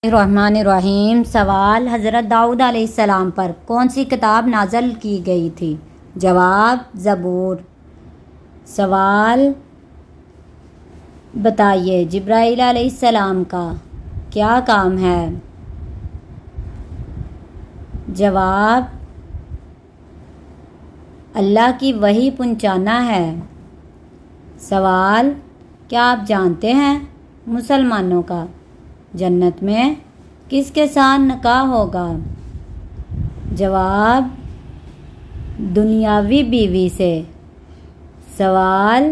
الرحمن الرحیم۔ سوال: حضرت داؤد علیہ السلام پر کون سی کتاب نازل کی گئی تھی؟ جواب: زبور۔ سوال بتائیے، جبرائیل علیہ السلام کا کیا کام ہے؟ جواب: اللہ کی وحی پہنچانا ہے۔ سوال: کیا آپ جانتے ہیں مسلمانوں کا جنت میں کس کے ساتھ نکاح ہوگا؟ جواب: دنیاوی بیوی سے۔ سوال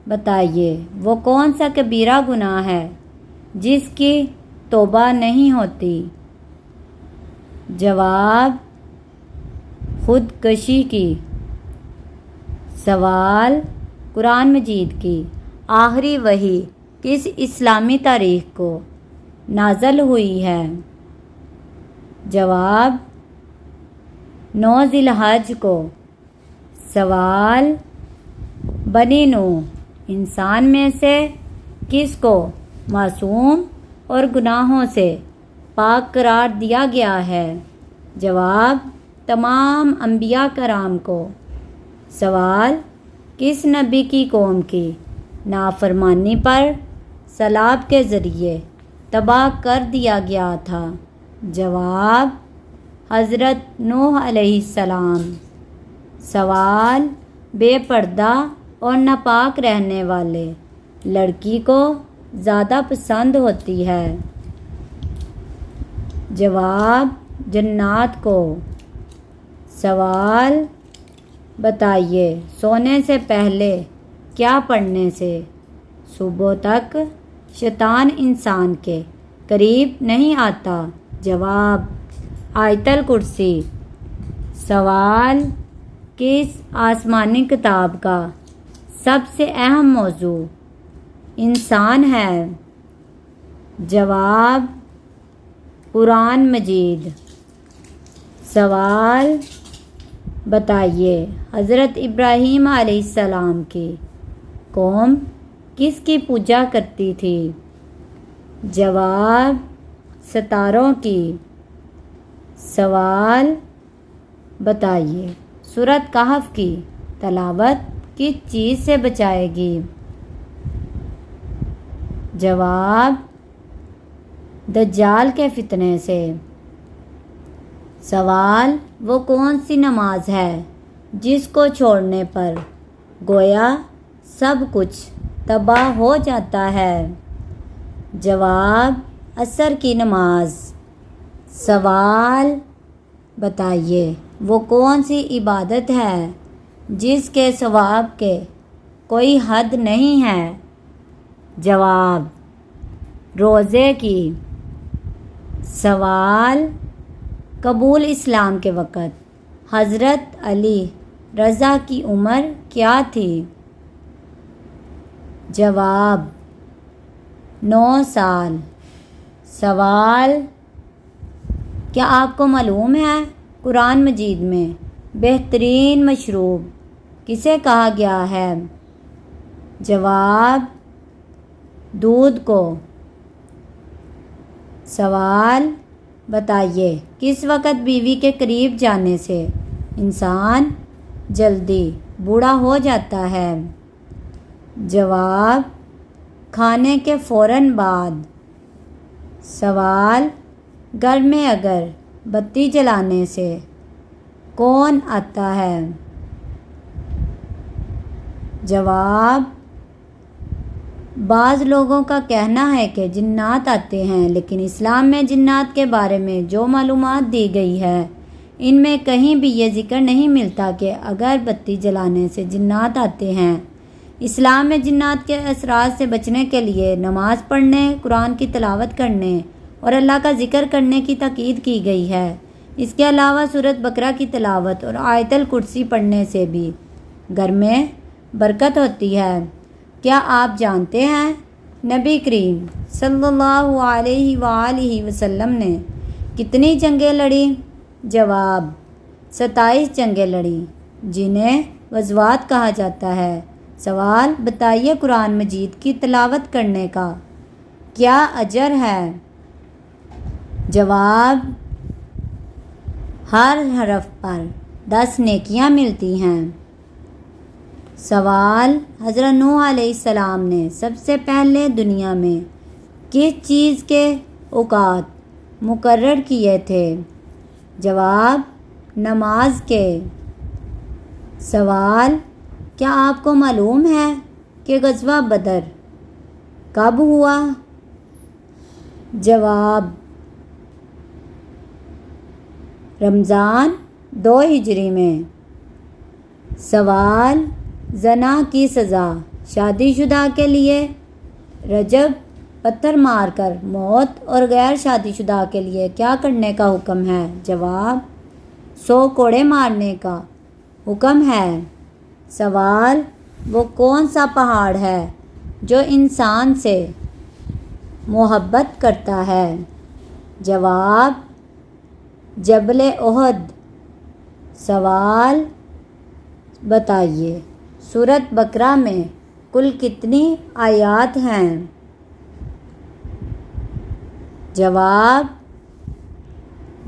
بتائیے، وہ کون سا کبیرہ گناہ ہے جس کی توبہ نہیں ہوتی؟ جواب: خودکشی کی۔ سوال: قرآن مجید کی آخری وحی کس اسلامی تاریخ کو نازل ہوئی ہے؟ جواب: 9 ذی الحج کو۔ سوال: بنی نوح انسان میں سے کس کو معصوم اور گناہوں سے پاک قرار دیا گیا ہے؟ جواب: تمام انبیاء کرام کو۔ سوال: کس نبی کی قوم کی نافرمانی پر سیلاب کے ذریعے تباہ کر دیا گیا تھا؟ جواب: حضرت نوح علیہ السلام۔ سوال: بے پردہ اور ناپاک رہنے والے لڑکی کو زیادہ پسند ہوتی ہے؟ جواب: جنات کو۔ سوال بتائیے، سونے سے پہلے کیا پڑھنے سے صبح تک شیطان انسان کے قریب نہیں آتا؟ جواب: آیت الکرسی۔ سوال: کس آسمانی کتاب کا سب سے اہم موضوع انسان ہے؟ جواب: قرآن مجید۔ سوال بتائیے، حضرت ابراہیم علیہ السلام کی قوم کس کی پوجا کرتی تھی؟ جواب: ستاروں کی۔ سوال بتائیے، سورۃ کہف کی تلاوت کس چیز سے بچائے گی؟ جواب: دجال کے فتنے سے۔ سوال: وہ کون سی نماز ہے جس کو چھوڑنے پر گویا سب کچھ تباہ ہو جاتا ہے؟ جواب: عصر کی نماز۔ سوال بتائیے، وہ کون سی عبادت ہے جس کے ثواب کے کوئی حد نہیں ہے؟ جواب: روزے کی۔ سوال: قبول اسلام کے وقت حضرت علی رضا کی عمر کیا تھی؟ جواب: 9 سال۔ سوال: کیا آپ کو معلوم ہے قرآن مجید میں بہترین مشروب کسے کہا گیا ہے؟ جواب: دودھ کو۔ سوال بتائیے، کس وقت بیوی کے قریب جانے سے انسان جلدی بوڑھا ہو جاتا ہے؟ جواب: کھانے کے فوراً بعد۔ سوال: گھر میں اگر بتی جلانے سے کون آتا ہے؟ جواب: بعض لوگوں کا کہنا ہے کہ جنات آتے ہیں، لیکن اسلام میں جنات کے بارے میں جو معلومات دی گئی ہے ان میں کہیں بھی یہ ذکر نہیں ملتا کہ اگر بتی جلانے سے جنات آتے ہیں۔ اسلام میں جنات کے اثرات سے بچنے کے لیے نماز پڑھنے، قرآن کی تلاوت کرنے اور اللہ کا ذکر کرنے کی تاکید کی گئی ہے۔ اس کے علاوہ سورۃ بقرہ کی تلاوت اور آیت الکرسی پڑھنے سے بھی گھر میں برکت ہوتی ہے۔ کیا آپ جانتے ہیں نبی کریم صلی اللہ علیہ وآلہ وسلم نے کتنی جنگیں لڑیں؟ جواب: 27 جنگیں لڑیں، جنہیں غزوات کہا جاتا ہے۔ سوال بتائیے، قرآن مجید کی تلاوت کرنے کا کیا اجر ہے؟ جواب: ہر حرف پر 10 نیکیاں ملتی ہیں۔ سوال: حضرت نوح علیہ السلام نے سب سے پہلے دنیا میں کس چیز کے اوقات مقرر کیے تھے؟ جواب: نماز کے۔ سوال: کیا آپ کو معلوم ہے کہ غزوہ بدر کب ہوا؟ جواب: رمضان 2 ہجری میں۔ سوال: زنا کی سزا شادی شدہ کے لیے رجب پتھر مار کر موت اور غیر شادی شدہ کے لیے کیا کرنے کا حکم ہے؟ جواب: 100 کوڑے مارنے کا حکم ہے۔ سوال: وہ کون سا پہاڑ ہے جو انسان سے محبت کرتا ہے؟ جواب: جبل احد۔ سوال: بتائیے سورۃ بقرہ میں کل کتنی آیات ہیں؟ جواب: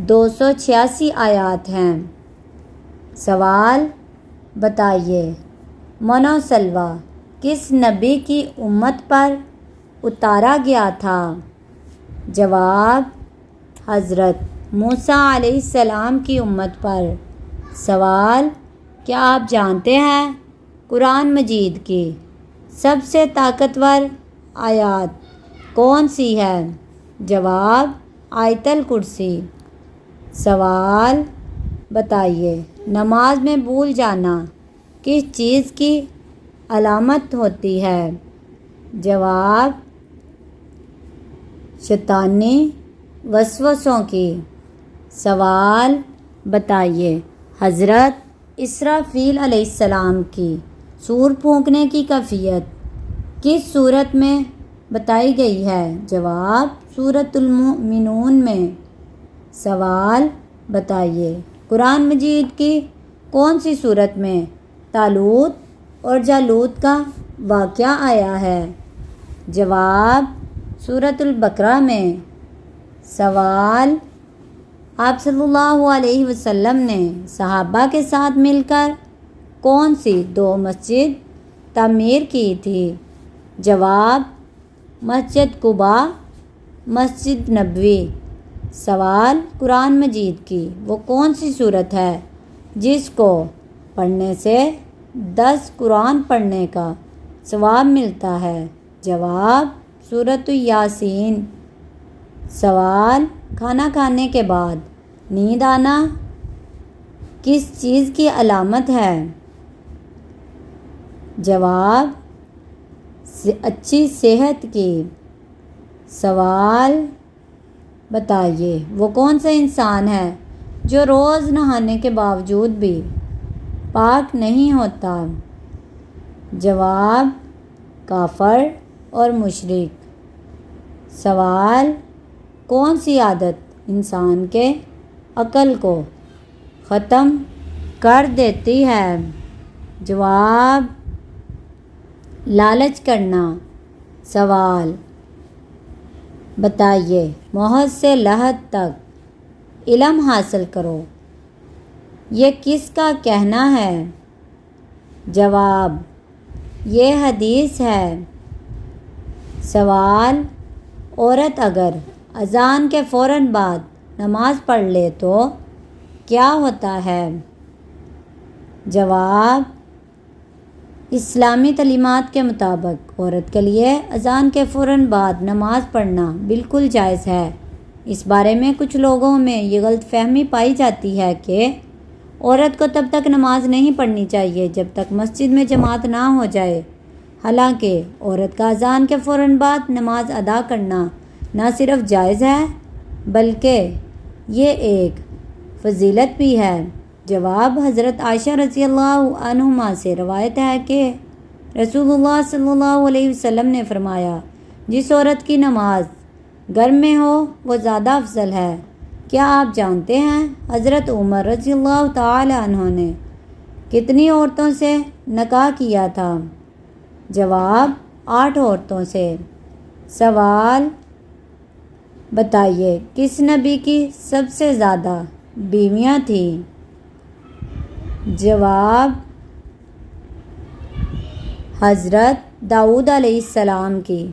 286 آیات ہیں۔ سوال: بتائیے من و سلویٰ کس نبی کی امت پر اتارا گیا تھا؟ جواب: حضرت موسیٰ علیہ السلام کی امت پر۔ سوال: کیا آپ جانتے ہیں قرآن مجید کی سب سے طاقتور آیات کون سی ہے؟ جواب: آیت الکرسی۔ سوال: بتائیے نماز میں بھول جانا کس چیز کی علامت ہوتی ہے؟ جواب: شیطانی وسوسوں کی۔ سوال: بتائیے حضرت اسرافیل علیہ السلام کی سور پھونکنے کی کیفیت کس سورت میں بتائی گئی ہے؟ جواب: سورۃ المؤمنون میں۔ سوال: بتائیے قرآن مجید کی کون سی سورت میں طالوت اور جالوت کا واقعہ آیا ہے؟ جواب: سورۃ البقرہ میں۔ سوال: آپ صلی اللہ علیہ وسلم نے صحابہ کے ساتھ مل کر کون سی 2 مسجد تعمیر کی تھی؟ جواب: مسجد قباء، مسجد نبوی۔ سوال: قرآن مجید کی وہ کون سی سورت ہے جس کو پڑھنے سے 10 قرآن پڑھنے کا ثواب ملتا ہے؟ جواب: سورۃ یاسین۔ سوال: کھانا کھانے کے بعد نیند آنا کس چیز کی علامت ہے؟ جواب: اچھی صحت کی۔ سوال: بتائیے وہ کون سا انسان ہے جو روز نہانے کے باوجود بھی پاک نہیں ہوتا؟ جواب: کافر اور مشرک۔ سوال: کون سی عادت انسان کے عقل کو ختم کر دیتی ہے؟ جواب: لالچ کرنا۔ سوال: بتائیے محض سے لحد تک علم حاصل کرو یہ کس کا کہنا ہے؟ جواب: یہ حدیث ہے۔ سوال: عورت اگر اذان کے فوراً بعد نماز پڑھ لے تو کیا ہوتا ہے؟ جواب: اسلامی تعلیمات کے مطابق عورت کے لیے اذان کے فوراً بعد نماز پڑھنا بالکل جائز ہے۔ اس بارے میں کچھ لوگوں میں یہ غلط فہمی پائی جاتی ہے کہ عورت کو تب تک نماز نہیں پڑھنی چاہیے جب تک مسجد میں جماعت نہ ہو جائے، حالانکہ عورت کا اذان کے فوراً بعد نماز ادا کرنا نہ صرف جائز ہے بلکہ یہ ایک فضیلت بھی ہے۔ جواب: حضرت عائشہ رضی اللہ عنہما سے روایت ہے کہ رسول اللہ صلی اللہ علیہ وسلم نے فرمایا، جس عورت کی نماز گھر میں ہو وہ زیادہ افضل ہے۔ کیا آپ جانتے ہیں حضرت عمر رضی اللہ تعالی عنہ نے کتنی عورتوں سے نکاح کیا تھا؟ جواب: 8 عورتوں سے۔ سوال: بتائیے کس نبی کی سب سے زیادہ بیویاں تھیں؟ جواب حضرت داؤد علیہ السلام کی۔